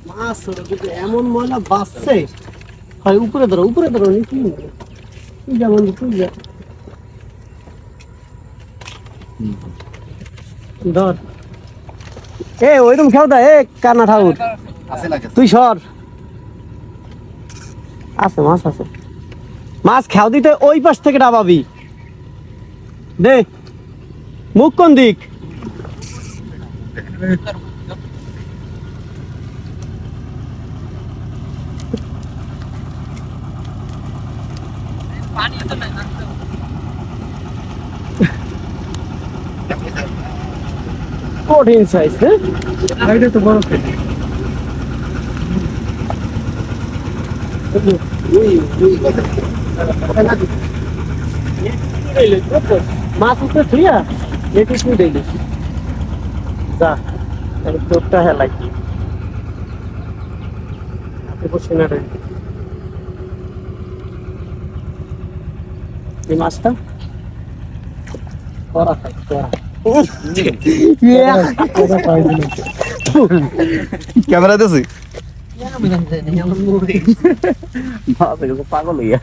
মাছ কিন্তু এমন ময়লা বাঁচছে, হয় উপরে ধরো নিচে যেমন ধর এ ওইরকম খেও দা এ কানা ঠাকুর তুই সর আছে মাছ আছে মাছ খেও দিতে ওই পাশ থেকে ডাবাবি দে মুখ কোন দিক কঠিন সাইজ হ্যাঁ এটা তো বড় মাছ উঠে থুইয়া এটি তুই দিলি যা তোরটা হ্যাঁ লাগি বসে না এই মাছটা করা খাই ক্যামেরা দিছি পাগল হইয়া